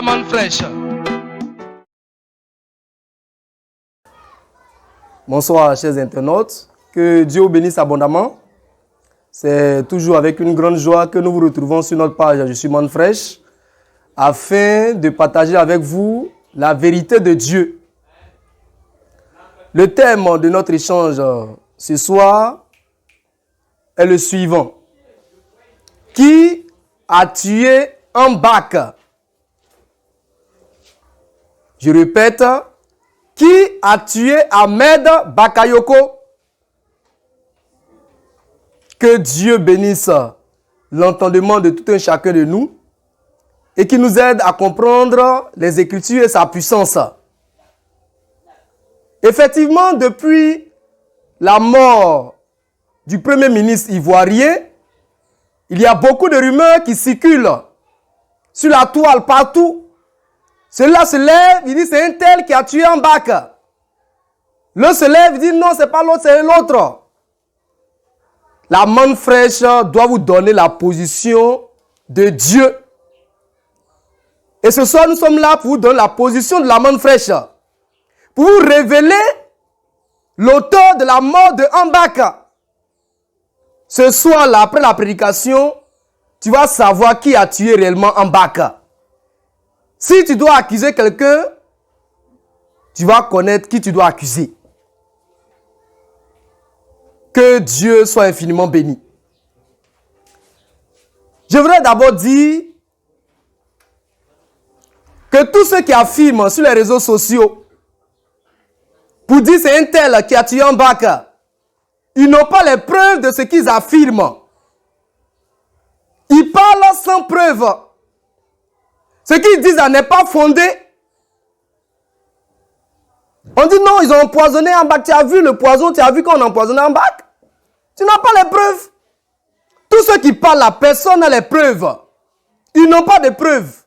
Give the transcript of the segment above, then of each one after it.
manne fraîche. Bonsoir chers internautes, que Dieu vous bénisse abondamment. C'est toujours avec une grande joie que nous vous retrouvons sur notre page Je suis manne fraîche afin de partager avec vous la vérité de Dieu. Le thème de notre échange ce soir est le suivant. Qui a tué un bac? Je répète, qui a tué Ahmed Bakayoko? Que Dieu bénisse l'entendement de tout un chacun de nous et qui nous aide à comprendre les Écritures et sa puissance. Effectivement, depuis la mort du Premier ministre ivoirien, il y a beaucoup de rumeurs qui circulent sur la toile partout. Celui-là se lève, il dit c'est un tel qui a tué un bac. L'autre se lève, il dit non, c'est pas l'autre, c'est l'autre. La manne fraîche doit vous donner la position de Dieu. Et ce soir, nous sommes là pour vous donner la position de la manne fraîche. Pour vous révéler l'auteur de la mort de Ambaka. Ce soir-là, après la prédication, tu vas savoir qui a tué réellement Ambaka. Si tu dois accuser quelqu'un, tu vas connaître qui tu dois accuser. Que Dieu soit infiniment béni. Je voudrais d'abord dire que tous ceux qui affirment sur les réseaux sociaux pour dire c'est un tel qui a tué un bac, ils n'ont pas les preuves de ce qu'ils affirment. Ils parlent sans preuve. Ce qu'ils disent n'est pas fondé. On dit non, ils ont empoisonné un bac. Tu as vu le poison, tu as vu qu'on a empoisonné un bac. Tu n'as pas les preuves. Tous ceux qui parlent, la personne n'a les preuves. Ils n'ont pas de preuves.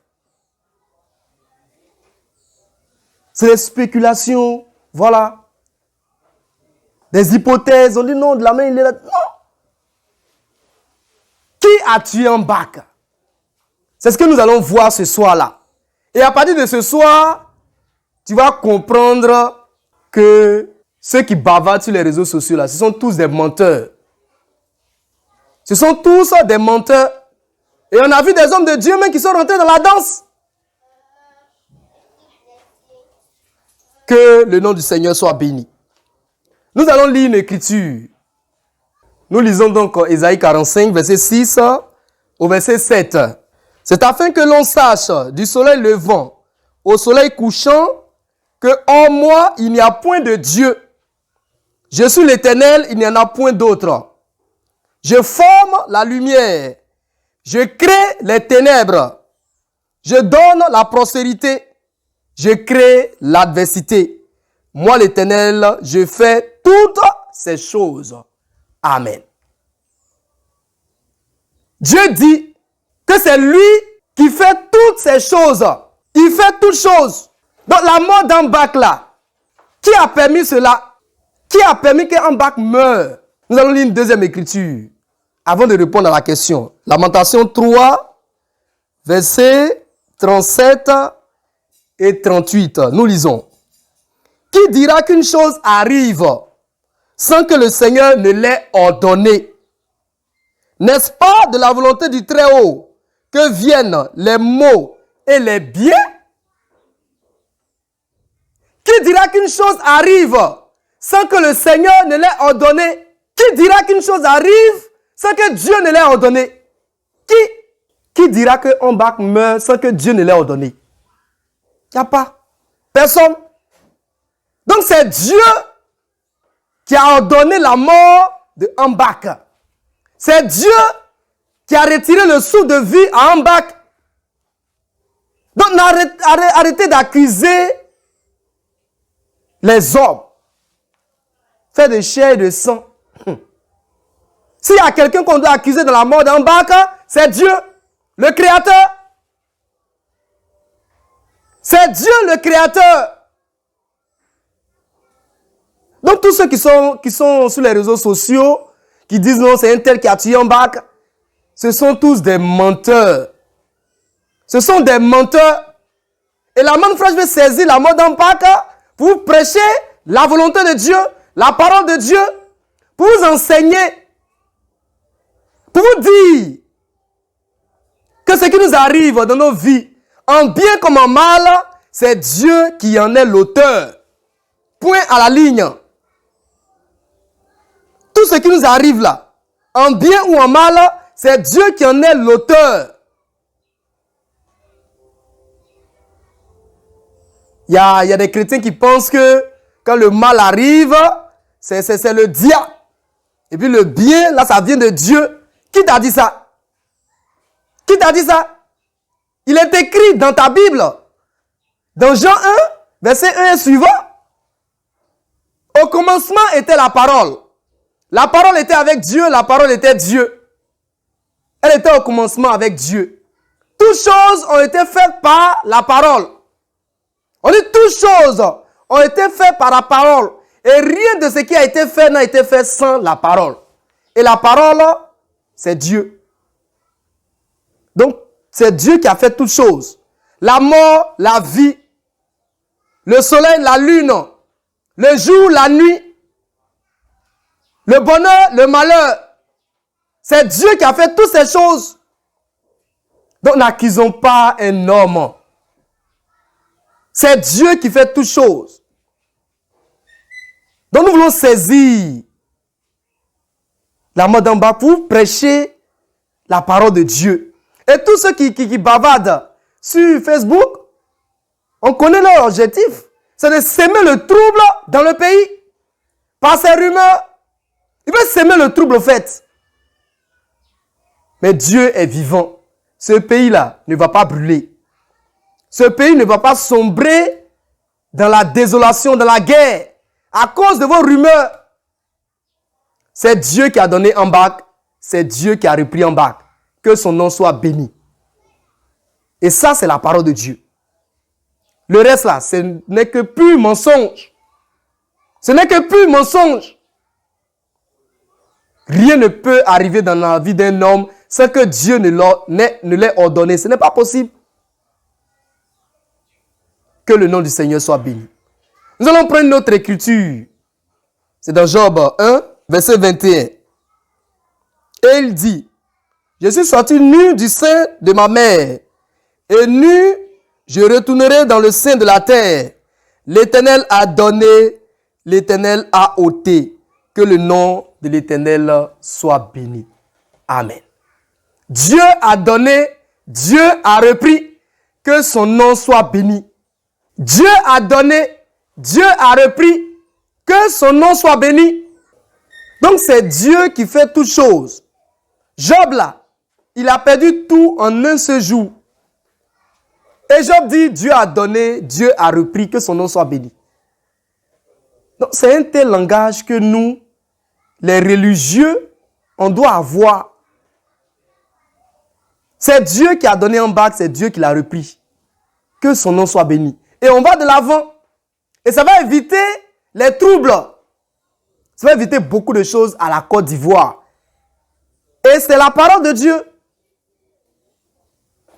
C'est des spéculations. Voilà. Des hypothèses. On dit non, de la main, il est là. Non. Qui a tué un bac? C'est ce que nous allons voir ce soir-là. Et à partir de ce soir, tu vas comprendre que ceux qui bavardent sur les réseaux sociaux, là, ce sont tous des menteurs. Ce sont tous des menteurs. Et on a vu des hommes de Dieu même qui sont rentrés dans la danse. Que le nom du Seigneur soit béni. Nous allons lire une écriture. Nous lisons donc Ésaïe 45, verset 6 au verset 7. C'est afin que l'on sache du soleil levant au soleil couchant que en moi il n'y a point de Dieu. Je suis l'Éternel, il n'y en a point d'autre. Je forme la lumière, je crée les ténèbres, je donne la prospérité, je crée l'adversité. Moi l'Éternel, je fais toutes ces choses. Amen. Dieu dit que c'est lui qui fait toutes ces choses. Il fait toutes choses. Donc la mort d'un bac là, qui a permis cela? Qui a permis qu'un bac meure? Nous allons lire une deuxième écriture avant de répondre à la question. Lamentation 3, versets 37 et 38. Nous lisons. Qui dira qu'une chose arrive sans que le Seigneur ne l'ait ordonné? N'est-ce pas de la volonté du Très-Haut que viennent les maux et les biens? Qui dira qu'une chose arrive sans que le Seigneur ne l'ait ordonné? Qui dira qu'une chose arrive sans que Dieu ne l'ait ordonné? Qui dira qu'un bac meurt sans que Dieu ne l'ait ordonné? Il n'y a pas. Personne. Donc c'est Dieu qui a ordonné la mort de Ambak. C'est Dieu qui a retiré le souffle de vie à Ambak. Donc arrêtez d'accuser les hommes. Fait de chair et de sang. S'il y a quelqu'un qu'on doit accuser de la mort d'Ambak, c'est Dieu, le Créateur. C'est Dieu le Créateur. Donc tous ceux qui sont sur les réseaux sociaux, qui disent non, c'est un tel qui a tué Ambak, ce sont tous des menteurs. Ce sont des menteurs. Et la manne fraîche veut saisir la mode en Pâques pour vous prêcher la volonté de Dieu, la parole de Dieu, pour vous enseigner, pour vous dire que ce qui nous arrive dans nos vies, en bien comme en mal, c'est Dieu qui en est l'auteur. Point à la ligne. Tout ce qui nous arrive là, en bien ou en mal, c'est Dieu qui en est l'auteur. Il y a des chrétiens qui pensent que quand le mal arrive, c'est le diable. Et puis le bien, là, ça vient de Dieu. Qui t'a dit ça? Qui t'a dit ça? Il est écrit dans ta Bible, dans Jean 1, verset 1 et suivant. Au commencement était la parole. La parole était avec Dieu, la parole était Dieu. Elle était au commencement avec Dieu. Toutes choses ont été faites par la parole. On dit toutes choses ont été faites par la parole. Et rien de ce qui a été fait n'a été fait sans la parole. Et la parole, c'est Dieu. Donc, c'est Dieu qui a fait toutes choses. La mort, la vie, le soleil, la lune, le jour, la nuit, le bonheur, le malheur. C'est Dieu qui a fait toutes ces choses. Donc, n'accusons pas un homme. C'est Dieu qui fait toutes choses. Donc, nous voulons saisir la mode en bas pour prêcher la parole de Dieu. Et tous ceux qui bavardent sur Facebook, on connaît leur objectif. C'est de semer le trouble dans le pays. Par ces rumeurs, ils veulent semer le trouble au fait. Mais Dieu est vivant. Ce pays-là ne va pas brûler. Ce pays ne va pas sombrer dans la désolation, dans la guerre, à cause de vos rumeurs. C'est Dieu qui a donné en bac, c'est Dieu qui a repris en bac. Que son nom soit béni. Et ça, c'est la parole de Dieu. Le reste là, ce n'est que pur mensonge. Ce n'est que pur mensonge. Rien ne peut arriver dans la vie d'un homme sans que Dieu ne l'ait ordonné. Ce n'est pas possible. Que le nom du Seigneur soit béni. Nous allons prendre notre écriture. C'est dans Job 1, verset 21. Et il dit, je suis sorti nu du sein de ma mère, et nu, je retournerai dans le sein de la terre. L'Éternel a donné, l'Éternel a ôté. Que le nom de l'Éternel soit béni. Amen. Dieu a donné, Dieu a repris. Que son nom soit béni. Dieu a donné, Dieu a repris. Que son nom soit béni. Donc c'est Dieu qui fait toutes choses. Job là, il a perdu tout en un seul jour. Et Job dit, Dieu a donné, Dieu a repris, que son nom soit béni. Donc c'est un tel langage que nous, les religieux, on doit avoir. C'est Dieu qui a donné en bac, c'est Dieu qui l'a repris. Que son nom soit béni. Et on va de l'avant. Et ça va éviter les troubles. Ça va éviter beaucoup de choses à la Côte d'Ivoire. Et c'est la parole de Dieu.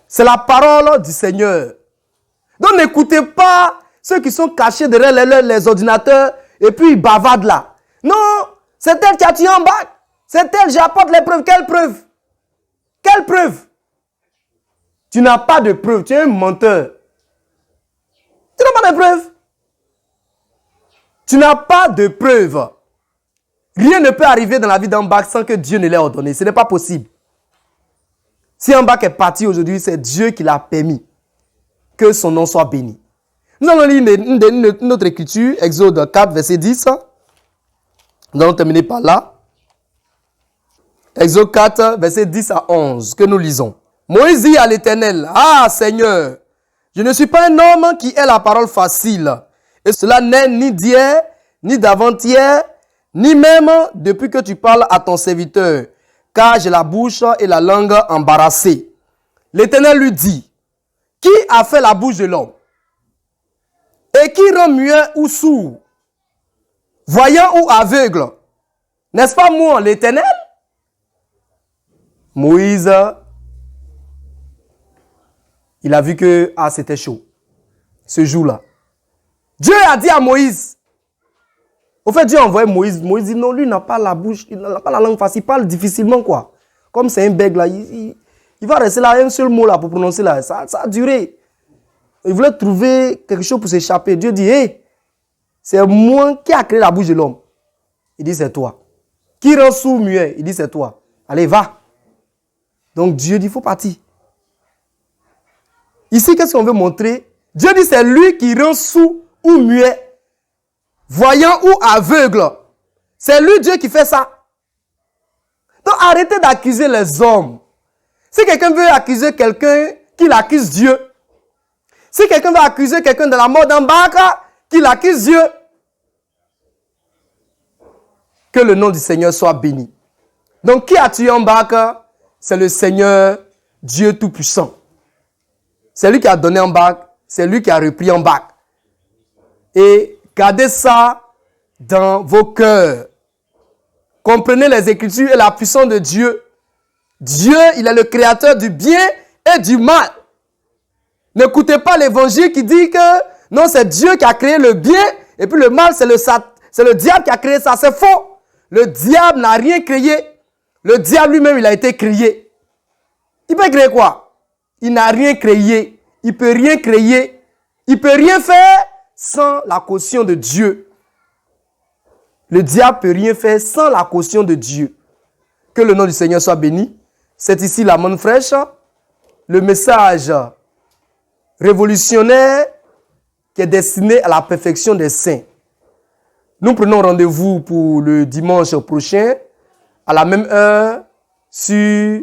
C'est la parole du Seigneur. Donc n'écoutez pas ceux qui sont cachés derrière les ordinateurs et puis ils bavardent là. Non, c'est elle qui a tué en bac. C'est elle, j'apporte les preuves. Quelle preuve? Quelle preuve? Tu n'as pas de preuve, tu es un menteur. Tu n'as pas de preuve. Tu n'as pas de preuve. Rien ne peut arriver dans la vie d'en bac sans que Dieu ne l'ait ordonné. Ce n'est pas possible. Si un bac est parti aujourd'hui, c'est Dieu qui l'a permis. Que son nom soit béni. Nous allons lire une autre écriture, Exode 4, verset 10. Nous allons terminer par là. Exode 4, verset 10 à 11, que nous lisons. Moïse dit à l'Éternel, « Ah Seigneur, je ne suis pas un homme qui ait la parole facile. Et cela n'est ni d'hier, ni d'avant-hier, ni même depuis que tu parles à ton serviteur, car j'ai la bouche et la langue embarrassées. » L'Éternel lui dit, « Qui a fait la bouche de l'homme? Et qui rend muet ou sourd, voyant ou aveugle? N'est-ce pas moi, l'Éternel? » Moïse, il a vu que c'était chaud. ce jour-là. Dieu a dit à Moïse, au fait, Dieu a envoyé Moïse. Moïse dit non, lui n'a pas la bouche, il n'a pas la langue facile, il parle difficilement quoi. Comme c'est un bègue là, il va rester là, un seul mot là pour prononcer là. Ça a duré. Il voulait trouver quelque chose pour s'échapper. Dieu dit, hey, c'est moi qui a créé la bouche de l'homme. Il dit, c'est toi. Qui rend sourd muet? Il dit, c'est toi. Allez, va. Donc Dieu dit, il faut partir. Ici, qu'est-ce qu'on veut montrer? Dieu dit, c'est lui qui rend sourd ou muet, voyant ou aveugle. C'est lui, Dieu, qui fait ça. Donc arrêtez d'accuser les hommes. Si quelqu'un veut accuser quelqu'un, qu'il accuse Dieu. Si quelqu'un veut accuser quelqu'un de la mort d'un bac, qu'il accuse Dieu. Que le nom du Seigneur soit béni. Donc, qui a tué en bac? C'est le Seigneur, Dieu Tout-Puissant. C'est lui qui a donné en bac. C'est lui qui a repris en bac. Et gardez ça dans vos cœurs. Comprenez les Écritures et la puissance de Dieu. Dieu, il est le créateur du bien et du mal. N'écoutez pas l'évangile qui dit que non, c'est Dieu qui a créé le bien et puis le mal, c'est le diable qui a créé ça. C'est faux. Le diable n'a rien créé. Le diable lui-même, il a été créé. Il peut créer quoi? Il n'a rien créé. Il ne peut rien créer. Il ne peut rien faire sans la caution de Dieu. Le diable ne peut rien faire sans la caution de Dieu. Que le nom du Seigneur soit béni. C'est ici la manne fraîche. Le message révolutionnaire qui est destiné à la perfection des saints. Nous prenons rendez-vous pour le dimanche prochain, à la même heure, sur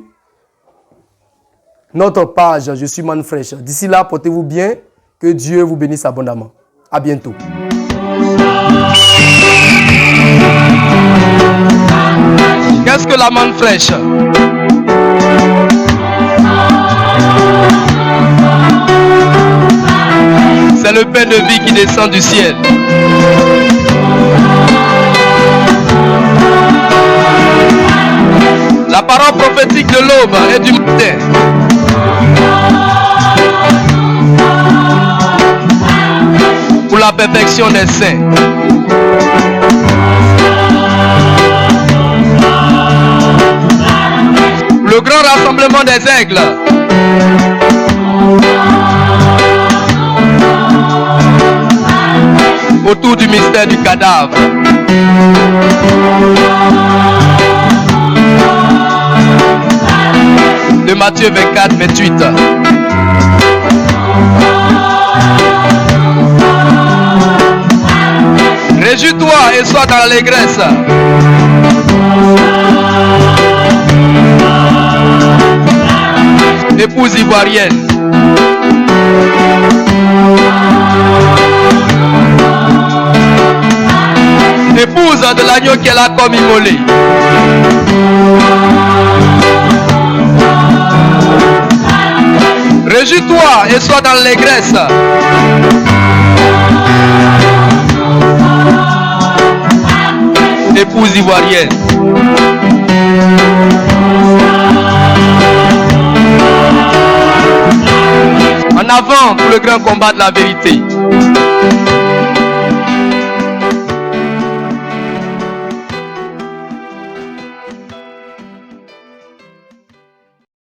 notre page Je suis manne fraîche. D'ici là, portez-vous bien. Que Dieu vous bénisse abondamment. À bientôt. Qu'est-ce que la manne fraîche? C'est le pain de vie qui descend du ciel. La parole prophétique de l'aube et du matin. Pour la perfection des saints. Le grand rassemblement des aigles. Autour du mystère du cadavre. De Matthieu 24, 28. Réjouis-toi et sois dans l'allégresse. Épouse ivoirienne. Épouse de l'agneau qui est là comme immolé. Réjouis-toi et sois dans l'allégresse. Épouse ivoirienne. En avant pour le grand combat de la vérité.